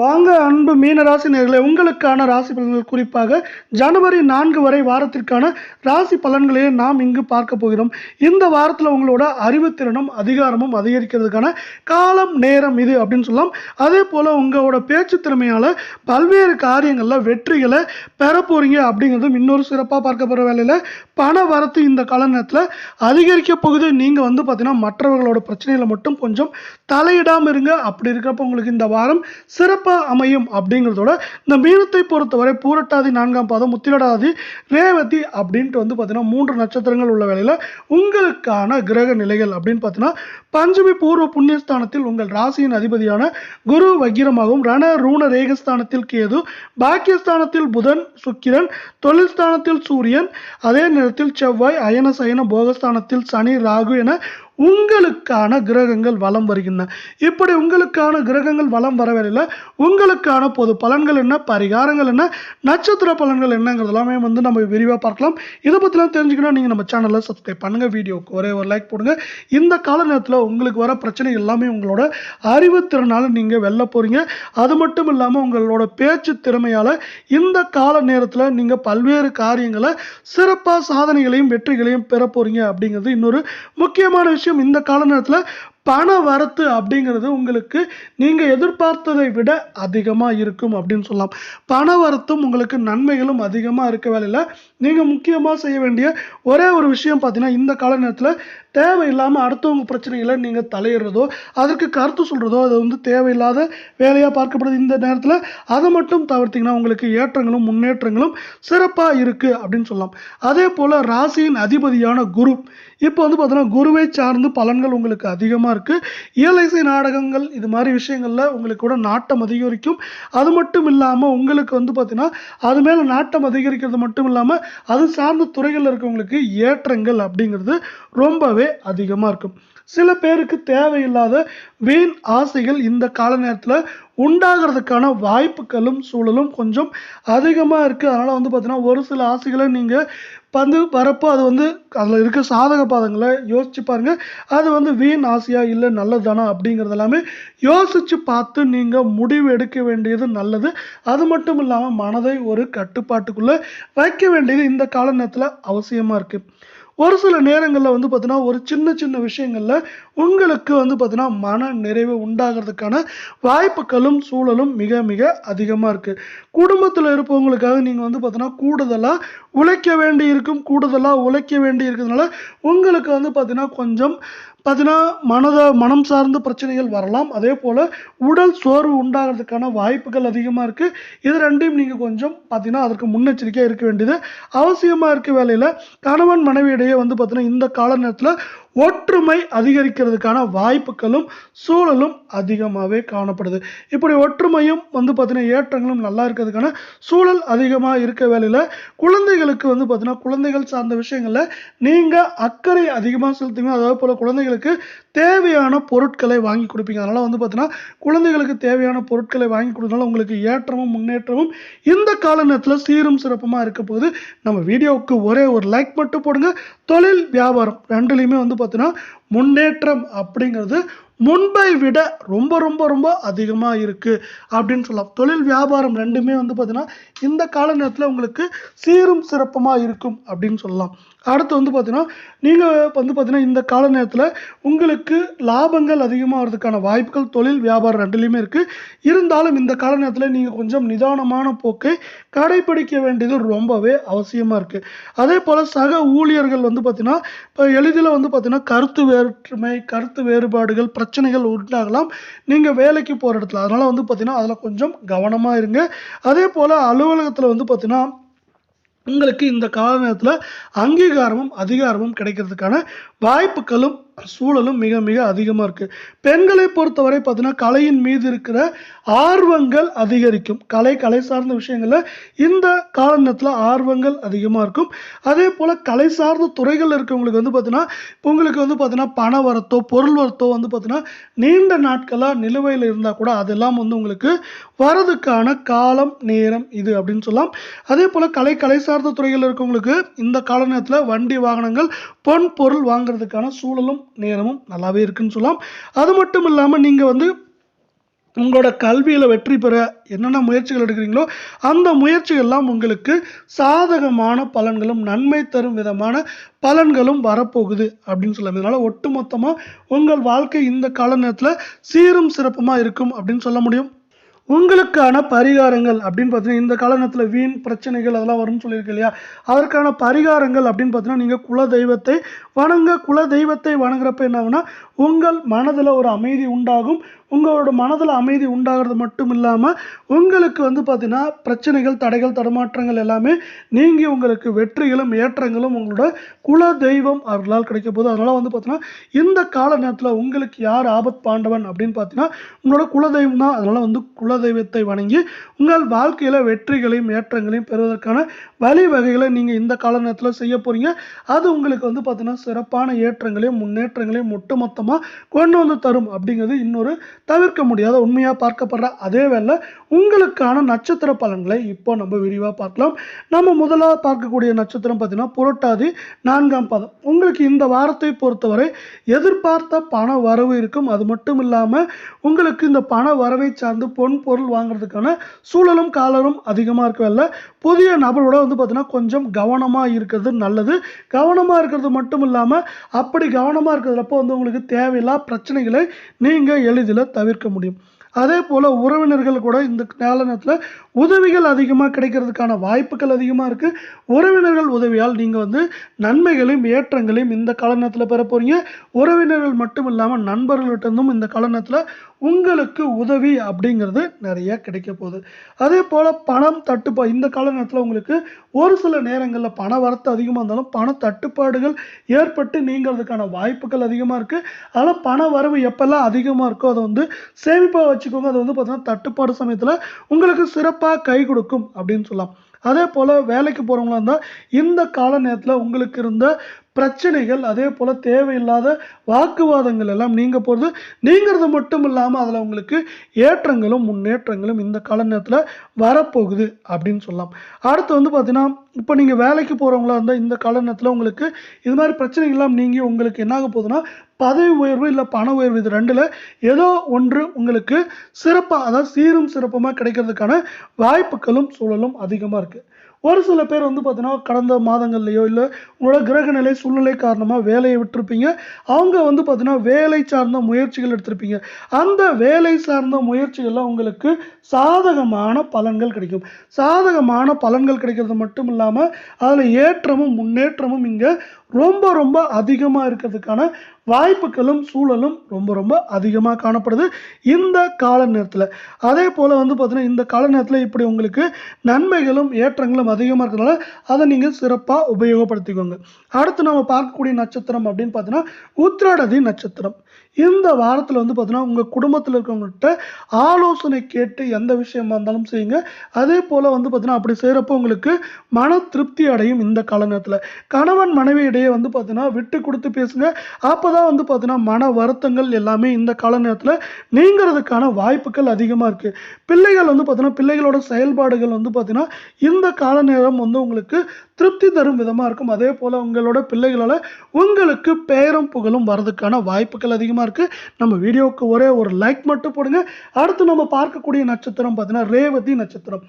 வாங்க அன்பு மீன ராசி நேயர்களே, உங்களுக்கான ராசி பலன்கள் குறிப்பாக ஜனவரி 4 வரை வாரத்திற்கான ராசி பலன்களையே நாம் இங்கு பார்க்க போகிறோம். இந்த வாரத்தில் உங்களோட அறிவுத்திறனும் அதிகாரமும் அதிகரிக்கிறதுக்கான காலம் நேரம் இது அப்படின்னு சொல்லலாம். அதே போல் உங்களோட பேச்சு திறமையால் பல்வேறு காரியங்களில் வெற்றிகளை பெற போகிறீங்க அப்படிங்கிறதும் இன்னொரு சிறப்பாக பார்க்க போகிற வேலையில் பண வரத்து இந்த கால நேரத்தில் அதிகரிக்க போகுது. நீங்கள் பார்த்தீங்கன்னா மற்றவர்களோட பிரச்சனைகளை மட்டும் கொஞ்சம் தலையிடாமல் இருங்க. அப்படி இருக்கிறப்ப உங்களுக்கு இந்த வாரம் சிறப்பு அமையும் அப்படிங்கிறதோட இந்த மீனத்தை பொறுத்தவரை பூரட்டாதி 4ஆம் பாதம், உத்திரட்டாதி, ரேவதி அப்படின்ட்டு பார்த்தீங்கன்னா 3 நட்சத்திரங்கள் உள்ள வேளையில் உங்களுக்கான கிரக நிலைகள் அப்படின்னு பார்த்தீங்கன்னா பஞ்சமி பூர்வ புண்ணியஸ்தானத்தில் உங்கள் ராசியின் அதிபதியான குரு வக்கிரமாகவும், ரண ரூண ரேகஸ்தானத்தில் கேது, பாக்கியஸ்தானத்தில் புதன் சுக்கிரன், தொழில் ஸ்தானத்தில் சூரியன், அதே நேரத்தில் செவ்வாய், அயன சயன போகஸ்தானத்தில் சனி ராகு என உங்களுக்கான கிரகங்கள் வலம் வருகின்றன. இப்படி உங்களுக்கான கிரகங்கள் வலம் வர வேளையில் உங்களுக்கான பொது பலன்கள் என்ன, பரிகாரங்கள் என்ன, நட்சத்திர பலன்கள் என்னங்கிறது எல்லாமே நம்ம விரிவாக பார்க்கலாம். இதை பற்றிலாம் தெரிஞ்சுக்கணும் நீங்கள் நம்ம சேனலில் சப்ஸ்கிரைப் பண்ணுங்கள், வீடியோவுக்கு ஒரே ஒரு லைக் போடுங்க. இந்த கால நேரத்தில் உங்களுக்கு வர பிரச்சனை எல்லாமே உங்களோட அறிவுத்திறனால் நீங்கள் வெல்ல போகிறீங்க. அது மட்டும் இல்லாமல் உங்களோட பேச்சு திறமையால் இந்த கால நேரத்தில் நீங்கள் பல்வேறு காரியங்களை சிறப்பாக சாதனைகளையும் வெற்றிகளையும் பெற போகிறீங்க அப்படிங்கிறது இன்னொரு முக்கியமான விஷயம். இந்த கால நேரத்தில் பண வரத்து அப்படிங்கிறது உங்களுக்கு நீங்கள் எதிர்பார்த்ததை விட அதிகமாக இருக்கும் அப்படின்னு சொல்லலாம். பண வரத்தும் உங்களுக்கு நன்மைகளும் அதிகமாக இருக்க வேலையில் நீங்கள் முக்கியமாக செய்ய வேண்டிய ஒரே ஒரு விஷயம் பார்த்தீங்கன்னா, இந்த கால நேரத்தில் தேவையில்லாமல் அடுத்தவங்க பிரச்சனைகளை நீங்கள் தலையிடுறதோ அதற்கு கருத்து சொல்கிறதோ அது தேவையில்லாத வேலையாக பார்க்கப்படுது. இந்த நேரத்தில் அதை மட்டும் தவிர்த்திங்கன்னா உங்களுக்கு ஏற்றங்களும் முன்னேற்றங்களும் சிறப்பாக இருக்குது அப்படின்னு சொல்லலாம். அதே போல் ராசியின் அதிபதியான குரு இப்போ பார்த்தீங்கன்னா குருவை சார்ந்து பலன்கள் உங்களுக்கு அதிகமாக இருக்குது. இயலிசை நாடகங்கள் இது மாதிரி விஷயங்களில் உங்களுக்கு கூட நாட்டம் அதிகரிக்கும். அது மட்டும் இல்லாமல் உங்களுக்கு பார்த்தீங்கன்னா அது மேலே நாட்டம் அதிகரிக்கிறது மட்டும் இல்லாமல் அது சார்ந்த துறைகளில் இருக்கவங்களுக்கு ஏற்றங்கள் அப்படிங்கிறது ரொம்பவே அதிகமாக இருக்கும். சில பேருக்கு தேவையில்லாத வீண் ஆசைகள் இந்த கால நேரத்தில் உண்டாகிறதுக்கான வாய்ப்புகளும் சூழலும் கொஞ்சம் அதிகமாக இருக்குது. அதனால் பார்த்தீங்கன்னா ஒரு சில ஆசைகளை நீங்கள் வரப்போ அது அதில் இருக்க சாதக பாதங்களை யோசிச்சு பாருங்கள். அது வீண் ஆசையாக இல்லை நல்லது தானா அப்படிங்கிறது எல்லாமே யோசித்து பார்த்து நீங்கள் முடிவு எடுக்க வேண்டியது நல்லது. அது மட்டும் இல்லாமல் மனதை ஒரு கட்டுப்பாட்டுக்குள்ளே வைக்க வேண்டியது இந்த கால நேரத்தில் அவசியமாக இருக்குது. ஒரு சில நேரங்களில் பார்த்தீங்கன்னா ஒரு சின்ன சின்ன விஷயங்களில் உங்களுக்கு பார்த்தீங்கன்னா மன நிறைவு உண்டாகிறதுக்கான வாய்ப்புகளும் சூழலும் மிக மிக அதிகமாக இருக்குது. குடும்பத்தில் இருப்பவங்களுக்காக நீங்கள் பார்த்தீங்கன்னா கூடுதலாக உழைக்க வேண்டி இருக்கும். கூடுதலாக உழைக்க வேண்டி இருக்கிறதுனால உங்களுக்கு பார்த்தீங்கன்னா கொஞ்சம் மனம் சார்ந்த பிரச்சனைகள் வரலாம். அதே போல் உடல் சோர்வு உண்டாகிறதுக்கான வாய்ப்புகள் அதிகமாக இருக்குது. இது ரெண்டையும் நீங்கள் கொஞ்சம் பார்த்தீங்கன்னா அதற்கு முன்னெச்சரிக்கையாக இருக்க வேண்டியது அவசியமாக இருக்க வேலையில் கணவன் மனைவியிடையே பார்த்தீங்கன்னா இந்த கால நேரத்தில் ஒற்றுமை அதிகரிக்கிறதுக்கான வாய்ப்புகளும் சூழலும் அதிகமாகவே காணப்படுது. இப்படி ஒற்றுமையும் பார்த்தீங்கன்னா ஏற்றங்களும் நல்லா இருக்கிறதுக்கான சூழல் அதிகமாக இருக்க வேலையில் குழந்தைகளுக்கு பார்த்தீங்கன்னா குழந்தைகள் சார்ந்த விஷயங்களில் நீங்கள் அக்கறை அதிகமாக செலுத்துங்க. அதே போல் குழந்தைகளுக்கு தேவையான பொருட்களை வாங்கி கொடுப்பீங்க. அதனால் பார்த்தீங்கன்னா குழந்தைகளுக்கு தேவையான பொருட்களை வாங்கி கொடுத்தனால உங்களுக்கு ஏற்றமும் முன்னேற்றமும் இந்த கால நேரத்தில் சீரும் சிறப்புமாக இருக்க போகுது. நம்ம வீடியோவுக்கு ஒரே ஒரு லைக் மட்டும் போடுங்க. தொழில் வியாபாரம் ரெண்டுலையுமே பார்த்தீங்கன்னா முன்னேற்றம் அப்படிங்கிறது முன்பை விட ரொம்ப ரொம்ப ரொம்ப அதிகமாக இருக்குது அப்படின்னு சொல்லலாம். தொழில் வியாபாரம் ரெண்டுமே பார்த்தீங்கன்னா இந்த கால நேரத்தில் உங்களுக்கு சீரும் சிறப்பமாக இருக்கும் அப்படின்னு சொல்லலாம். அடுத்து பார்த்தீங்கன்னா நீங்கள் பார்த்தீங்கன்னா இந்த கால நேரத்தில் உங்களுக்கு லாபங்கள் அதிகமாகிறதுக்கான வாய்ப்புகள் தொழில் வியாபாரம் ரெண்டுலேயுமே இருக்குது. இருந்தாலும் இந்த கால நேரத்தில் நீங்கள் கொஞ்சம் நிதானமான போக்கை கடைபிடிக்க வேண்டியது ரொம்பவே அவசியமாக இருக்குது. அதே போல் சக ஊழியர்கள் பார்த்தீங்கன்னா இப்போ எளிதில் பார்த்தீங்கன்னா கருத்து வேற்றுமை, கருத்து வேறுபாடுகள், பிரச்சனைகள் உண்டாகலாம் நீங்கள் வேலைக்கு போகிற இடத்துல. அதனால் பார்த்தீங்கன்னா அதில் கொஞ்சம் கவனமாக இருங்க. அதே போல் அலுவலகத்தில் பார்த்தீங்கன்னா உங்களுக்கு இந்த கால நேரத்தில் அங்கீகாரமும் அதிகாரமும் கிடைக்கிறதுக்கான வாய்ப்புகளும் சூழலும் மிக மிக அதிகமாக இருக்குது. பெண்களை பொறுத்தவரை பார்த்தீங்கன்னா கலையின் மீது இருக்கிற ஆர்வங்கள் அதிகரிக்கும். கலை சார்ந்த விஷயங்களில் இந்த கால நேரத்தில் ஆர்வங்கள் அதிகமாக இருக்கும். அதே போல் கலை சார்ந்த துறைகள் இருக்கவங்களுக்கு பார்த்தீங்கன்னா உங்களுக்கு பார்த்தீங்கன்னா பண வரத்தோ பொருள் வரத்தோ பார்த்தீங்கன்னா நீண்ட நாட்களாக நிலுவையில் இருந்தால் கூட அதெல்லாம் உங்களுக்கு வரதுக்கான காலம் நேரம் இது அப்படின்னு சொல்லலாம். அதே போல் கலை சார்ந்த துறைகள் இருக்கவங்களுக்கு இந்த கால நேரத்தில் வண்டி வாகனங்கள் பொன் பொருள் வாங்குறதுக்கான சூழலும் நேரமும் நல்லாவே இருக்குன்னு சொல்லலாம். அது மட்டும் இல்லாமல் நீங்கள் உங்களோட கல்வியில் வெற்றி பெற என்னென்ன முயற்சிகள் எடுக்கிறீங்களோ அந்த முயற்சிகள்லாம் உங்களுக்கு சாதகமான பலன்களும் நன்மை தரும் விதமான பலன்களும் வரப்போகுது அப்படின்னு சொல்லலாம். இதனால் ஒட்டுமொத்தமாக உங்கள் வாழ்க்கை இந்த கால நேரத்தில் சீரும் சிறப்புமாக இருக்கும் அப்படின்னு சொல்ல முடியும். உங்களுக்கான பரிகாரங்கள் அப்படின்னு பார்த்தீங்கன்னா இந்த காலகட்டத்தில் வீண் பிரச்சனைகள் அதெல்லாம் வரும்னு சொல்லியிருக்கு இல்லையா, அதற்கான பரிகாரங்கள் அப்படின்னு பார்த்தீங்கன்னா நீங்கள் குல தெய்வத்தை வணங்குறப்ப என்ன ஆகுனா உங்கள் மனதில் ஒரு அமைதி உண்டாகும். உங்களோட மனதில் அமைதி உண்டாகிறது மட்டும் இல்லாமல் உங்களுக்கு பார்த்தீங்கன்னா பிரச்சனைகள் தடைகள் தடுமாற்றங்கள் எல்லாமே நீங்கி உங்களுக்கு வெற்றிகளும் ஏற்றங்களும் உங்களோட குல தெய்வம் அருளால் கிடைக்க போகுது. அதனால் பார்த்தீங்கன்னா இந்த கால நேரத்தில் உங்களுக்கு யார் ஆபத் பாண்டவன் அப்படின்னு பார்த்தீங்கன்னா உங்களோட குலதெய்வம் தான். அதனால் குலதெய்வத்தை வணங்கி உங்கள் வாழ்க்கையில் வெற்றிகளையும் ஏற்றங்களையும் பெறுவதற்கான வழிவகைகளை நீங்கள் இந்த கால நேரத்தில் செய்ய போகிறீங்க. அது உங்களுக்கு பார்த்தீங்கன்னா சிறப்பான ஏற்றங்களையும் முன்னேற்றங்களையும் ஒட்டுமொத்தமாக கொண்டு தரும் அப்படிங்கிறது இன்னொரு தவிர்க்க முடியாத உண்மையாக பார்க்கப்படுற அதே வேளை உங்களுக்கான நட்சத்திர பலன்களை இப்போ நம்ம விரிவாக பார்க்கலாம். நம்ம முதலாக பார்க்கக்கூடிய நட்சத்திரம் பார்த்தீங்கன்னா புரட்டாதி 4ஆம் பாதம். உங்களுக்கு இந்த வாரத்தை பொறுத்தவரை எதிர்பார்த்த பண வரவு இருக்கும். அது மட்டும் இல்லாமல் உங்களுக்கு இந்த பண வரவை சார்ந்து பொன் பொருள் வாங்குறதுக்கான சூழலும் காலரும் அதிகமாக இருக்கவில்லை. புதிய நபரோட பார்த்தீங்கன்னா கொஞ்சம் கவனமாக இருக்கிறது நல்லது. கவனமாக இருக்கிறது மட்டும் இல்லாமல் அப்படி கவனமாக இருக்கிறதுப்போ உங்களுக்கு தேவையில்லா பிரச்சனைகளை நீங்கள் எளிதில் தவிர்க்க முடியும். அதே போல் உறவினர்கள் கூட இந்த நேரத்தில் உதவிகள் அதிகமாக கிடைக்கிறதுக்கான வாய்ப்புகள் அதிகமாக இருக்குது. உறவினர்கள் உதவியால் நீங்கள் நன்மைகளையும் ஏற்றங்களையும் இந்த காலநேரத்தில் பெற போகிறீங்க. உறவினர்கள் மட்டும் இல்லாமல் நண்பர்கள்கிட்டருந்தும் இந்த காலநேரத்தில் உங்களுக்கு உதவி அப்படிங்கிறது நிறைய கிடைக்க போகுது. அதே போல் பணம் தட்டுப்பாடு இந்த காலநேரத்தில் உங்களுக்கு ஒரு சில நேரங்களில் பண வரத்து அதிகமாக இருந்தாலும் பண தட்டுப்பாடுகள் ஏற்பட்டு நீங்கிறதுக்கான வாய்ப்புகள் அதிகமாக இருக்குது. அதனால் பண வரவு எப்பெல்லாம் அதிகமாக இருக்கோ அதை சேமிப்பாக வச்சுக்கோங்க. அது பார்த்தீங்கன்னா தட்டுப்பாடு சமயத்தில் உங்களுக்கு சிறப்பாக கை கொடுக்கும் அப்படின்னு சொல்லலாம். அதே போல் வேலைக்கு போகிறவங்களா இருந்தால் இந்த கால நேரத்தில் உங்களுக்கு இருந்த பிரச்சனைகள் அதே போல் தேவையில்லாத வாக்குவாதங்கள் எல்லாம் நீங்கிறது மட்டும் இல்லாமல் அதில் உங்களுக்கு ஏற்றங்களும் முன்னேற்றங்களும் இந்த கால நேரத்தில் வரப்போகுது அப்படின்னு சொல்லலாம். அடுத்து பார்த்தீங்கன்னா இப்போ நீங்கள் வேலைக்கு போகிறவங்களா இருந்தால் இந்த கால நேரத்தில் உங்களுக்கு இது மாதிரி பிரச்சனைகள்லாம் நீங்கி உங்களுக்கு என்ன ஆக போகுதுன்னா பதவி உயர்வு இல்லை பண உயர்வு இது ரெண்டில் ஏதோ ஒன்று உங்களுக்கு சிறப்பாக அதாவது சீரும் சிறப்புமாக கிடைக்கிறதுக்கான வாய்ப்புகளும் சூழலும் அதிகமாக இருக்குது. ஒரு சில பேர் பார்த்தீங்கன்னா கடந்த மாதங்கள்லையோ இல்லை உங்களோட கிரகநிலை சூழ்நிலை காரணமாக வேலையை விட்டுருப்பீங்க. அவங்க பார்த்தீங்கன்னா வேலை சார்ந்த முயற்சிகள் எடுத்திருப்பீங்க. அந்த வேலை சார்ந்த முயற்சிகளில் உங்களுக்கு சாதகமான பலன்கள் கிடைக்கும். சாதகமான பலன்கள் கிடைக்கிறது மட்டும் இல்லாமல் அதில் ஏற்றமும் முன்னேற்றமும் இங்கே ரொம்ப ரொம்ப அதிகமாக இருக்கிறதுக்கான வாய்ப்புகளும் சூழலும் ரொம்ப ரொம்ப அதிகமாக காணப்படுது இந்த கால நேரத்தில். அதே போல் பார்த்தீங்கன்னா இந்த கால நேரத்தில் இப்படி உங்களுக்கு நன்மைகளும் ஏற்றங்களும் அதிகமாக இருக்கிறதுனால அதை நீங்கள் சிறப்பாக உபயோகப்படுத்திக்கோங்க. அடுத்து நம்ம பார்க்கக்கூடிய நட்சத்திரம் அப்படின்னு பார்த்தீங்கன்னா உத்திராடதி நட்சத்திரம். இந்த வாரத்தில் பார்த்தீங்கன்னா உங்கள் குடும்பத்தில் இருக்கவங்ககிட்ட ஆலோசனை கேட்டு எந்த விஷயமா இருந்தாலும் செய்யுங்க. அதே போல் பார்த்தீங்கன்னா அப்படி செய்கிறப்போ உங்களுக்கு மன திருப்தி அடையும். இந்த கால நேரத்தில் கணவன் மனைவி இடையே பார்த்தீங்கன்னா விட்டு கொடுத்து பேசுங்க. அப்போ தான் பார்த்தீங்கன்னா மன வருத்தங்கள் எல்லாமே இந்த கால நேரத்தில் நீங்கிறதுக்கான வாய்ப்புகள் அதிகமாக இருக்குது. பிள்ளைகள் பார்த்தீங்கன்னா பிள்ளைகளோட செயல்பாடுகள் பார்த்தீங்கன்னா இந்த கால நேரம் உங்களுக்கு திருப்தி தரும் விதமாக இருக்கும். அதே போல் உங்களோட பிள்ளைகளால் உங்களுக்கு பெயரும் புகழும் வரதுக்கான வாய்ப்புகள் அதிகமாக இருக்குது. நம்ம வீடியோவுக்கு ஒரே ஒரு லைக் மட்டும் போடுங்க. அடுத்து நம்ம பார்க்கக்கூடிய நட்சத்திரம் பார்த்தீங்கன்னா ரேவதி நட்சத்திரம்.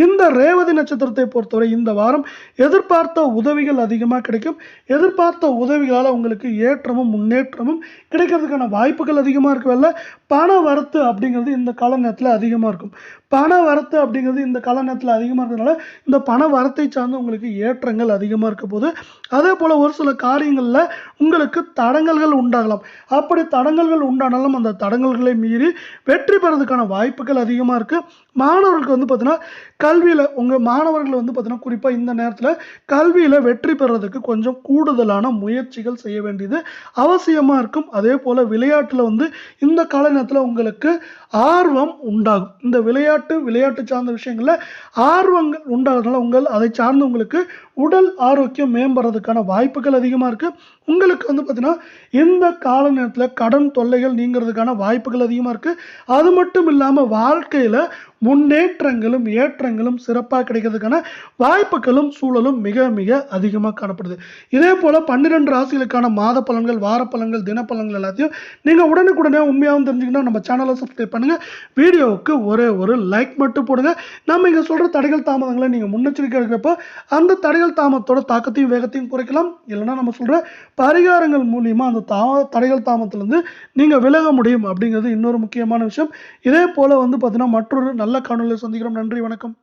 இந்த ரேவதி நட்சத்திரத்தை பொறுத்தவரை இந்த வாரம் எதிர்பார்த்த உதவிகள் அதிகமாக கிடைக்கும். எதிர்பார்த்த உதவிகளால் உங்களுக்கு ஏற்றமும் முன்னேற்றமும் கிடைக்கிறதுக்கான வாய்ப்புகள் அதிகமாக இருக்கவில்லை. பண வரத்து அப்படிங்கிறது இந்த கால நேரத்தில் அதிகமாக இருக்கும். பண வரத்து அப்படிங்கிறது இந்த கால நேரத்தில் அதிகமாக இருக்கிறதுனால இந்த பண வரத்தை சார்ந்து உங்களுக்கு ஏற்றங்கள் அதிகமாக இருக்க போது. அதே போல் ஒரு சில காரியங்களில் உங்களுக்கு தடங்கல்கள் உண்டாகலாம். அப்படி தடங்கல்கள் உண்டானாலும் அந்த தடங்கல்களை மீறி வெற்றி பெறதுக்கான வாய்ப்புகள் அதிகமாக இருக்குது. மாணவர்களுக்கு பார்த்தீங்கன்னா கல்வியில் உங்கள் மாணவர்கள் பார்த்தீங்கன்னா குறிப்பாக இந்த நேரத்தில் கல்வியில் வெற்றி பெறதுக்கு கொஞ்சம் கூடுதலான முயற்சிகள் செய்ய வேண்டியது அவசியமாக இருக்கும். அதே போல் விளையாட்டில் இந்த கால நேரத்தில் உங்களுக்கு ஆர்வம் உண்டாகும். இந்த விளையாட்டு சார்ந்த விஷயங்களில் ஆர்வங்கள் உண்டாகிறதுனால அதை சார்ந்து உங்களுக்கு உடல் ஆரோக்கியம் மேம்படுறதுக்கான வாய்ப்புகள் அதிகமாக இருக்குது. உங்களுக்கு பார்த்தீங்கன்னா இந்த கால நேரத்தில் கடன் தொல்லைகள் நீங்கிறதுக்கான வாய்ப்புகள் அதிகமாக இருக்குது. அது மட்டும் இல்லாமல் வாழ்க்கையில் முன்னேற்றங்களும் ஏற்றங்களும் சிறப்பாக கிடைக்கிறதுக்கான வாய்ப்புகளும் சூழலும் மிக மிக அதிகமாக காணப்படுது. இதே போல் 12 ராசிகளுக்கான மாத பலன்கள், வார பலன்கள், தினப்பலன்கள் எல்லாத்தையும் நீங்கள் உடனுக்குடனே உண்மையாகவும் தெரிஞ்சுக்கணும். நம்ம சேனலை சப்ஸ்கிரைப் பண்ணுங்கள். வீடியோவுக்கு ஒரே ஒரு லைக் மட்டும் போடுங்க. நம்ம இங்கே சொல்கிற தடைகள் தாமதங்களை நீங்கள் முன்னெச்சரிக்கை எடுக்கிறப்போ அந்த தடைகள் தாமதத்தோட தாக்கத்தையும் வேகத்தையும் குறைக்கலாம். இல்லைன்னா நம்ம சொல்கிற பரிகாரங்கள் மூலியமாக அந்த தடைகள் தாமதத்திலிருந்து நீங்கள் விலக முடியும் அப்படிங்கிறது இன்னொரு முக்கியமான விஷயம். இதே போல் பார்த்தீங்கன்னா மற்றொரு நல்ல காணொலியில் சந்திக்கிறோம். நன்றி, வணக்கம்.